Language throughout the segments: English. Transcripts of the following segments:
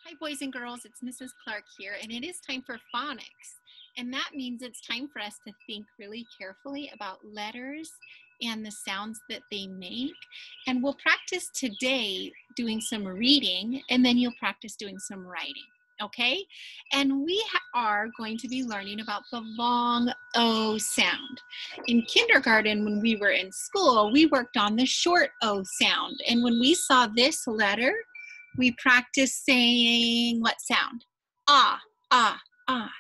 Hi, boys and girls. It's Mrs. Clark here, and it is time for phonics. And that means it's time for us to think really carefully about letters and the sounds that they make. And we'll practice today doing some reading, and then you'll practice doing some writing, okay? And we are going to be learning about the long O sound. In kindergarten, when we were in school, we worked on the short O sound. And when we saw this letter, we practice saying what sound? Ah, ah, ah,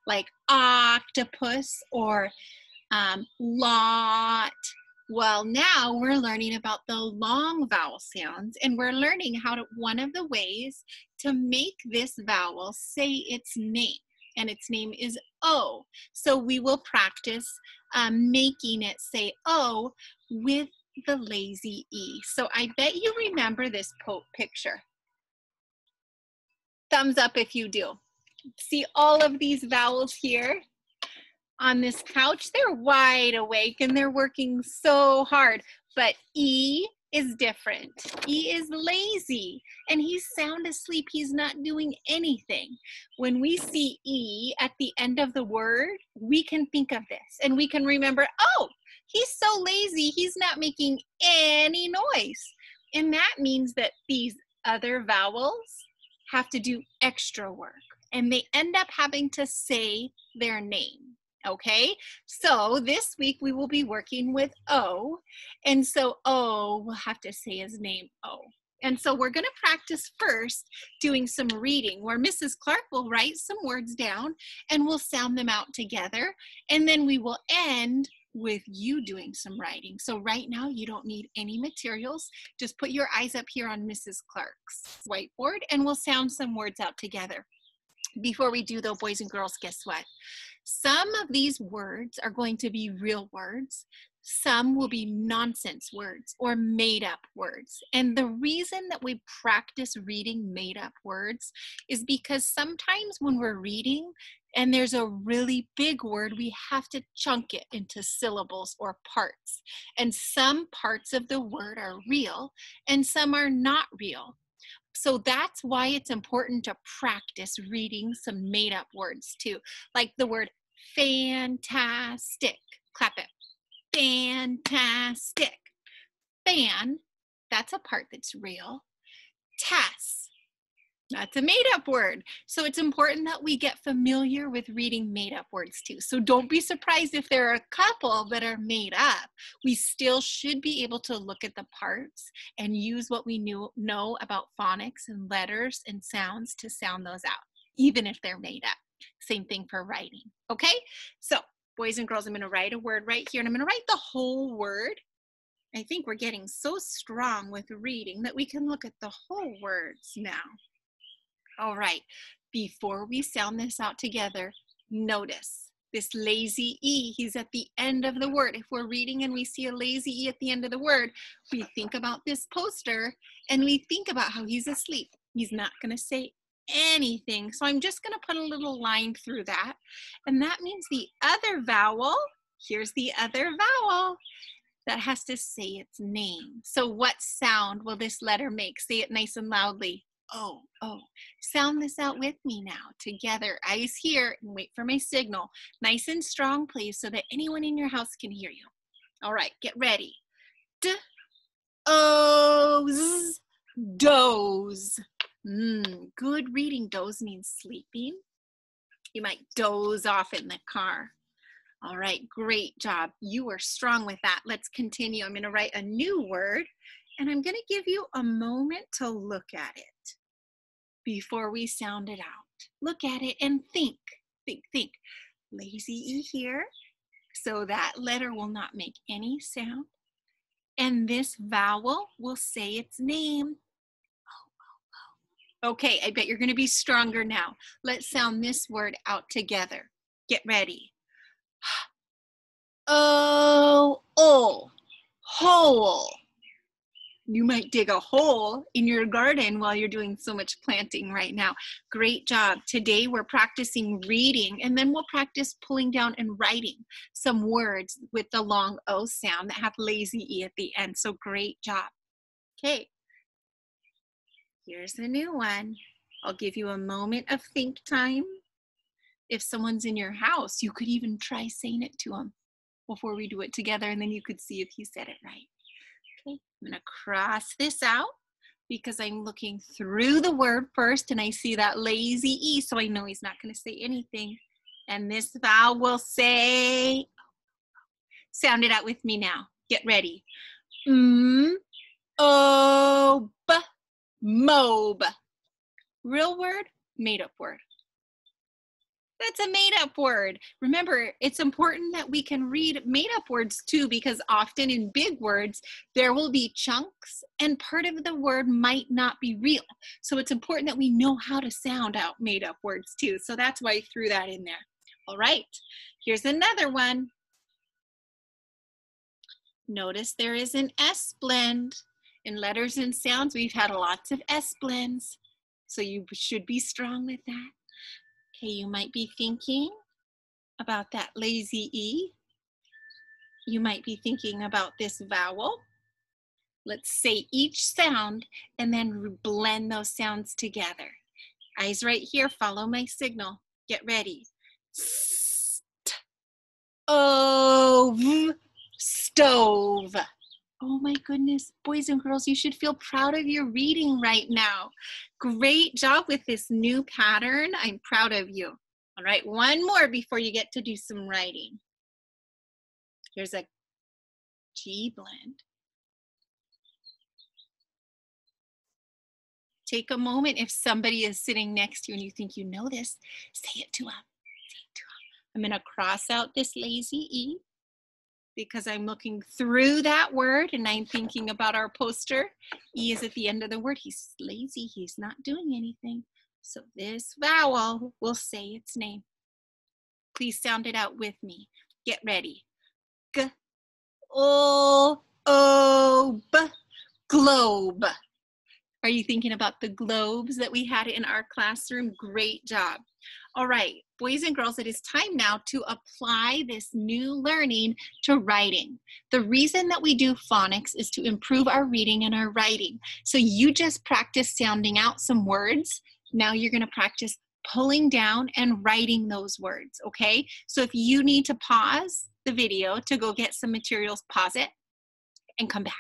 like octopus or lot. Well, now we're learning about the long vowel sounds, and we're learning one of the ways to make this vowel say its name, and its name is O. So we will practice making it say O with the lazy E. So I bet you remember this picture. Thumbs up if you do. See all of these vowels here on this couch? They're wide awake and they're working so hard, but E is different. E is lazy and he's sound asleep. He's not doing anything. When we see E at the end of the word, we can think of this and we can remember, oh, he's so lazy, he's not making any noise. And that means that these other vowels have to do extra work and they end up having to say their name. Okay, so this week we will be working with O, and so O will have to say his name O. And so we're going to practice first doing some reading where Mrs. Clark will write some words down and we'll sound them out together, and then we will end with you doing some writing. So right now you don't need any materials. Just put your eyes up here on Mrs. Clark's whiteboard and we'll sound some words out together. Before we do though, boys and girls, guess what? Some of these words are going to be real words. Some will be nonsense words or made up words. And the reason that we practice reading made up words is because sometimes when we're reading and there's a really big word, we have to chunk it into syllables or parts. And some parts of the word are real and some are not real. So that's why it's important to practice reading some made up words too. Like the word fantastic. Clap it. Fantastic. Fan, that's a part that's real. Tas, that's a made up word. So it's important that we get familiar with reading made up words too. So don't be surprised if there are a couple that are made up. We still should be able to look at the parts and use what we know about phonics and letters and sounds to sound those out, even if they're made up. Same thing for writing, okay? So boys and girls, I'm gonna write a word right here and I'm gonna write the whole word. I think we're getting so strong with reading that we can look at the whole words now. All right, before we sound this out together, notice this lazy E, he's at the end of the word. If we're reading and we see a lazy E at the end of the word, we think about this poster and we think about how he's asleep. He's not gonna say anything. So I'm just gonna put a little line through that. And that means the other vowel, here's the other vowel that has to say its name. So what sound will this letter make? Say it nice and loudly. Oh, oh. Sound this out with me now together. Eyes here and wait for my signal. Nice and strong, please, so that anyone in your house can hear you. All right, get ready. D-O-Z, doze. Good reading. Doze means sleeping. You might doze off in the car. All right, great job. You were strong with that. Let's continue. I'm going to write a new word, and I'm going to give you a moment to look at it before we sound it out. Look at it and think, think. Lazy E here, so that letter will not make any sound. And this vowel will say its name. Okay, I bet you're going to be stronger now. Let's sound this word out together. Get ready. Oh, hole. You might dig a hole in your garden while you're doing so much planting right now. Great job. Today we're practicing reading and then we'll practice pulling down and writing some words with the long O sound that have lazy E at the end. So great job. Okay. Here's a new one. I'll give you a moment of think time. If someone's in your house, you could even try saying it to them before we do it together, and then you could see if you said it right. Okay, I'm gonna cross this out because I'm looking through the word first and I see that lazy E, so I know he's not gonna say anything. And this vowel will say, sound it out with me now. Get ready. O, b, mobe. Real word, made up word. That's a made up word. Remember, it's important that we can read made up words too, because often in big words, there will be chunks and part of the word might not be real. So it's important that we know how to sound out made up words too. So that's why I threw that in there. All right, here's another one. Notice there is an S blend. In letters and sounds, we've had lots of S blends. So you should be strong with that. Okay, you might be thinking about that lazy E. You might be thinking about this vowel. Let's say each sound and then blend those sounds together. Eyes right here, follow my signal. Get ready. Stove. Stove. Oh my goodness, boys and girls, you should feel proud of your reading right now. Great job with this new pattern. I'm proud of you. All right, one more before you get to do some writing. Here's a G blend. Take a moment. If somebody is sitting next to you and you think you know this, say it to them. Say it to them. I'm going to cross out this lazy E because I'm looking through that word and I'm thinking about our poster. E is at the end of the word. He's lazy. He's not doing anything. So this vowel will say its name. Please sound it out with me. Get ready. G, O, O, B, globe. Are you thinking about the globes that we had in our classroom? Great job. All right, boys and girls, it is time now to apply this new learning to writing. The reason that we do phonics is to improve our reading and our writing. So you just practice sounding out some words. Now you're gonna practice pulling down and writing those words, okay? So if you need to pause the video to go get some materials, pause it and come back.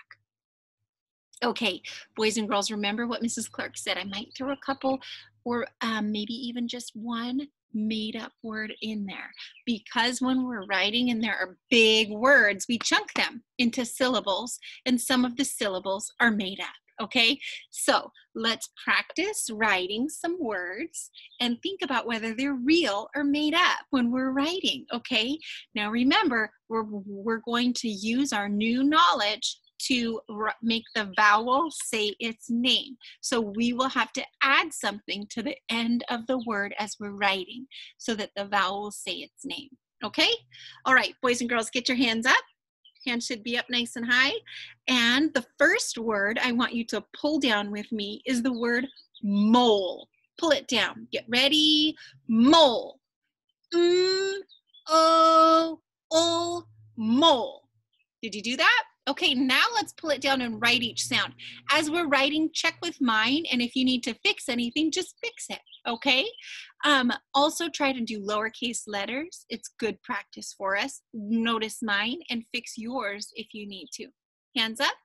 Okay, boys and girls, remember what Mrs. Clark said. I might throw a couple or maybe even just one made up word in there, because when we're writing and there are big words, we chunk them into syllables and some of the syllables are made up. Okay, so let's practice writing some words and think about whether they're real or made up when we're writing. Okay, now remember, we're going to use our new knowledge to make the vowel say its name. So we will have to add something to the end of the word as we're writing so that the vowel will say its name. Okay? All right, boys and girls, get your hands up. Hands should be up nice and high. And the first word I want you to pull down with me is the word mole. Pull it down. Get ready. Mole. Mole. Did you do that? Okay, now let's pull it down and write each sound. As we're writing, check with mine, and if you need to fix anything, just fix it, okay? Also try to do lowercase letters. It's good practice for us. Notice mine and fix yours if you need to. Hands up.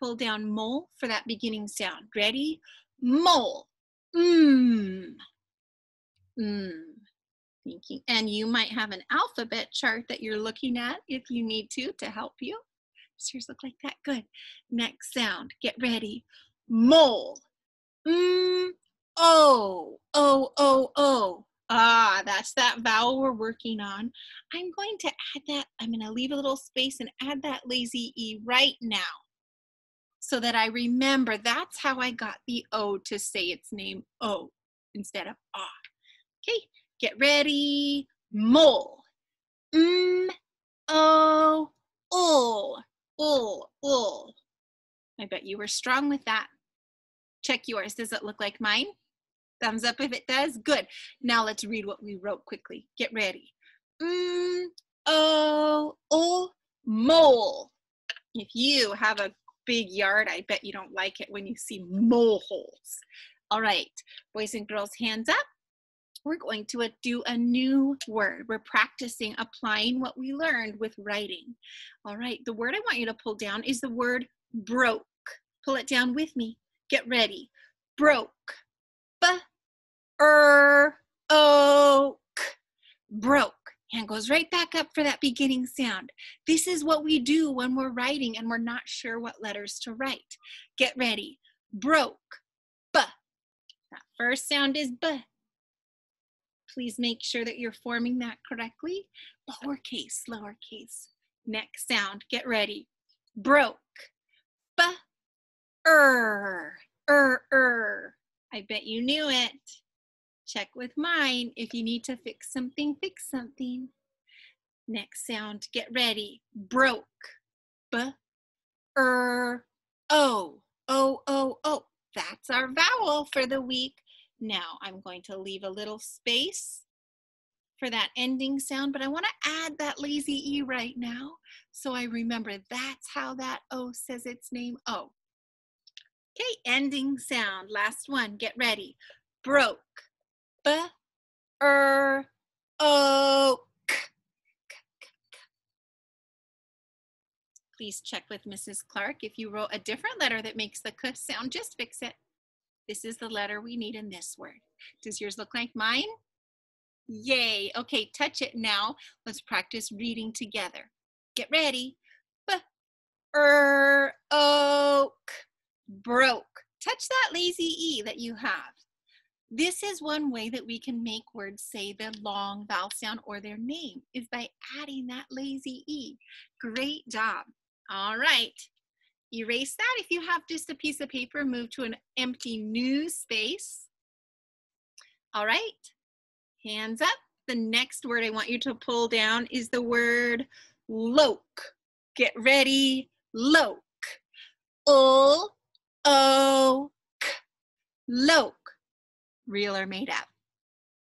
Pull down mole for that beginning sound. Ready? Mole. Thinking. And you might have an alphabet chart that you're looking at if you need to help you. Does yours look like that? Good. Next sound. Get ready. Mole. O. Ah, that's that vowel we're working on. I'm going to add that. I'm going to leave a little space and add that lazy E right now so that I remember that's how I got the O to say its name, O, instead of ah. Okay, get ready. Mole. I bet you were strong with that. Check yours. Does it look like mine? Thumbs up if it does. Good. Now let's read what we wrote quickly. Get ready. Mole. If you have a big yard, I bet you don't like it when you see mole holes. All right, boys and girls, hands up. We're going to do a new word. We're practicing applying what we learned with writing. All right, the word I want you to pull down is the word broke. Pull it down with me. Get ready. Broke. B-r-o-k. Broke. Hand goes right back up for that beginning sound. This is what we do when we're writing and we're not sure what letters to write. Get ready. Broke. B. That first sound is B. Please make sure that you're forming that correctly. Lowercase, lowercase. Next sound, get ready. Broke. B-er. I bet you knew it. Check with mine. If you need to fix something, fix something. Next sound, get ready. Broke. B-er-o. O. That's our vowel for the week. Now I'm going to leave a little space for that ending sound, but I want to add that lazy E right now so I remember that's how that O says its name, O. Okay, ending sound. Last one. Get ready. Broke. B-er-o. Please check with Mrs. Clark. If you wrote a different letter that makes the K sound, just fix it. This is the letter we need in this word. Does yours look like mine? Yay. Okay, touch it now. Let's practice reading together. Get ready. B-er-o-k. Broke. Touch that lazy E that you have. This is one way that we can make words say the long vowel sound or their name is by adding that lazy E. Great job. All right. Erase that. If you have just a piece of paper, move to an empty new space. All right, hands up. The next word I want you to pull down is the word loke. Get ready, loke. L-O-K, loke. Real or made up?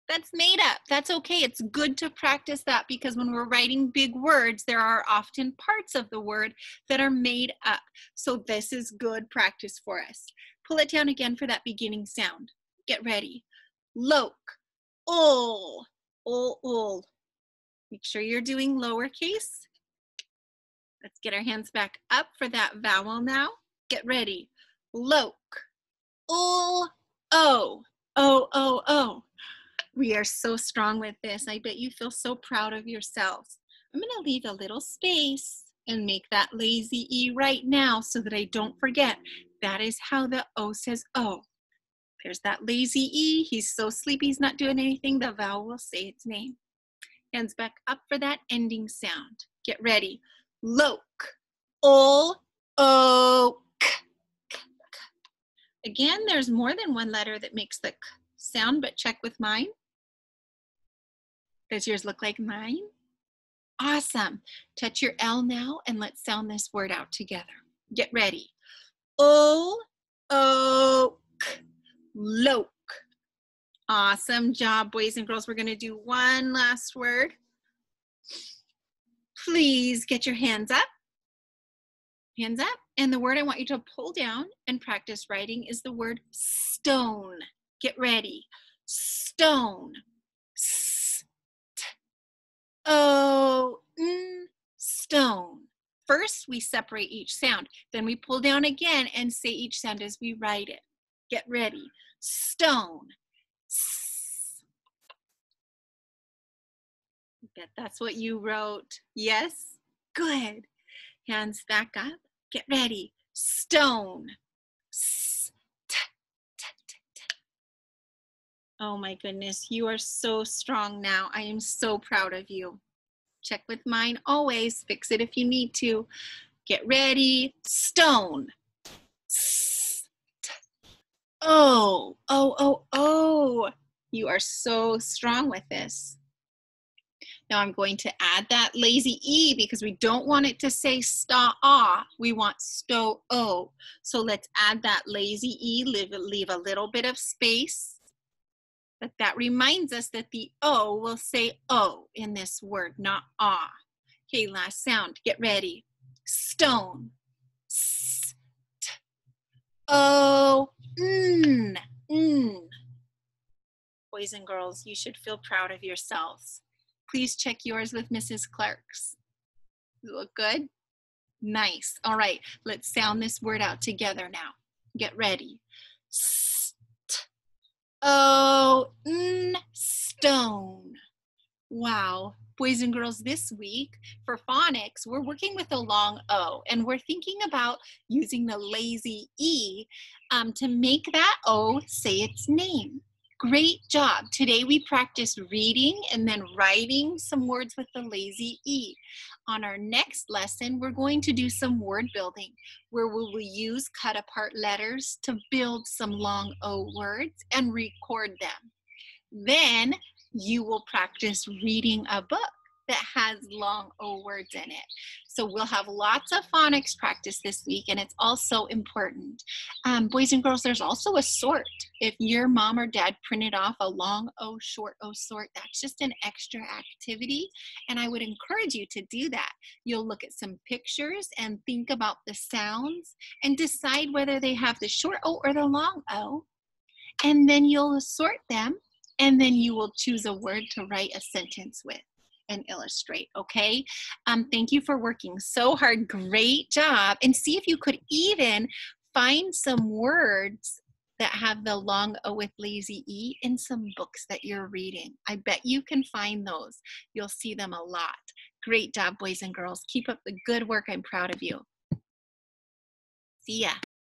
That's made up. That's okay. It's good to practice that because when we're writing big words, there are often parts of the word that are made up. So this is good practice for us. Pull it down again for that beginning sound. Get ready. Loke. Ol. Ol. Make sure you're doing lowercase. Let's get our hands back up for that vowel now. Get ready. Loke. Ol. O. O. We are so strong with this. I bet you feel so proud of yourselves. I'm going to leave a little space and make that lazy E right now so that I don't forget. That is how the O says O. There's that lazy E. He's so sleepy he's not doing anything. The vowel will say its name. Hands back up for that ending sound. Get ready. Loke. L-O-K. Again, there's more than one letter that makes the K sound, but check with mine. Does yours look like mine? Awesome. Touch your L now and let's sound this word out together. Get ready. O-O-K. Loke. Awesome job, boys and girls. We're going to do one last word. Please get your hands up. Hands up. And the word I want you to pull down and practice writing is the word stone. Get ready. Stone. Stone. First, we separate each sound. Then we pull down again and say each sound as we write it. Get ready. Stone. I bet that's what you wrote. Yes? Good. Hands back up. Get ready. Stone. Oh my goodness, you are so strong now. I am so proud of you. Check with mine always. Fix it if you need to. Get ready. Stone. Oh. You are so strong with this. Now I'm going to add that lazy E because we don't want it to say sta-ah. We want sto-o. So let's add that lazy E, leave a little bit of space. But that reminds us that the O will say O in this word, not ah. Okay, last sound. Get ready. Stone. S-t-o-n. boys and girls. You should feel proud of yourselves. Please check yours with Mrs. Clark's. Does it look good? Nice. All right, let's sound this word out together now. Get ready. Stone. Wow. Boys and girls, this week for phonics, we're working with a long O, and we're thinking about using the lazy E to make that O say its name. Great job. Today we practiced reading and then writing some words with the lazy E. On our next lesson, we're going to do some word building where we will use cut apart letters to build some long O words and record them. Then you will practice reading a book that has long O words in it. So we'll have lots of phonics practice this week, and it's also important. Boys and girls, there's also a sort. If your mom or dad printed off a long O, short O sort, that's just an extra activity, and I would encourage you to do that. You'll look at some pictures and think about the sounds and decide whether they have the short O or the long O, and then you'll sort them, and then you will choose a word to write a sentence with and illustrate, okay? Thank you for working so hard. Great job. And see if you could even find some words that have the long O with lazy E in some books that you're reading. I bet you can find those. You'll see them a lot. Great job, boys and girls. Keep up the good work. I'm proud of you. See ya.